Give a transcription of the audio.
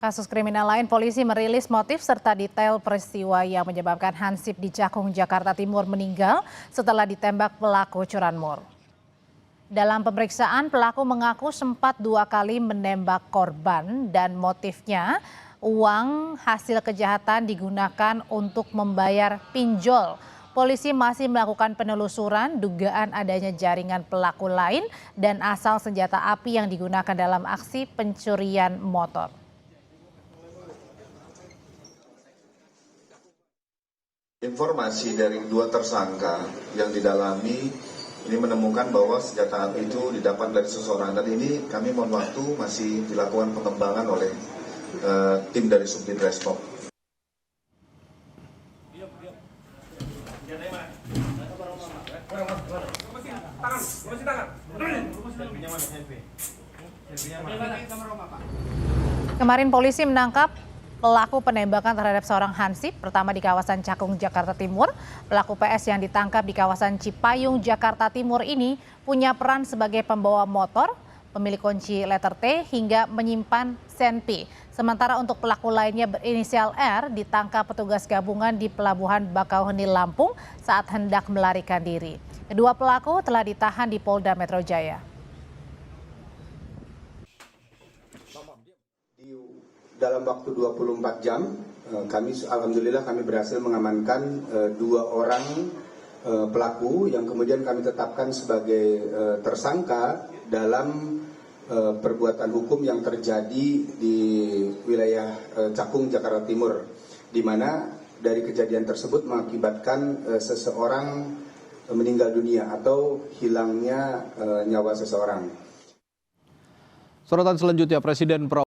Kasus kriminal lain, polisi merilis motif serta detail peristiwa yang menyebabkan Hansip di Cakung, Jakarta Timur meninggal setelah ditembak pelaku curanmor. Dalam pemeriksaan, pelaku mengaku sempat 2 kali menembak korban dan motifnya uang hasil kejahatan digunakan untuk membayar pinjol. Polisi masih melakukan penelusuran dugaan adanya jaringan pelaku lain dan asal senjata api yang digunakan dalam aksi pencurian motor. Informasi dari 2 tersangka yang didalami ini menemukan bahwa senjata api itu didapat dari seseorang, dan ini kami mohon waktu masih dilakukan pengembangan oleh tim dari Subdit Reskop. Kemarin polisi menangkap pelaku penembakan terhadap seorang Hansip, pertama di kawasan Cakung, Jakarta Timur. Pelaku PS yang ditangkap di kawasan Cipayung, Jakarta Timur ini punya peran sebagai pembawa motor, pemilik kunci letter T, hingga menyimpan senpi. Sementara untuk pelaku lainnya berinisial R ditangkap petugas gabungan di Pelabuhan Bakauheni, Lampung saat hendak melarikan diri. Kedua pelaku telah ditahan di Polda Metro Jaya. Dalam waktu 24 jam, alhamdulillah kami berhasil mengamankan 2 orang pelaku yang kemudian kami tetapkan sebagai tersangka dalam perbuatan hukum yang terjadi di wilayah Cakung, Jakarta Timur, di mana dari kejadian tersebut mengakibatkan seseorang meninggal dunia atau hilangnya nyawa seseorang. Sorotan selanjutnya, Presiden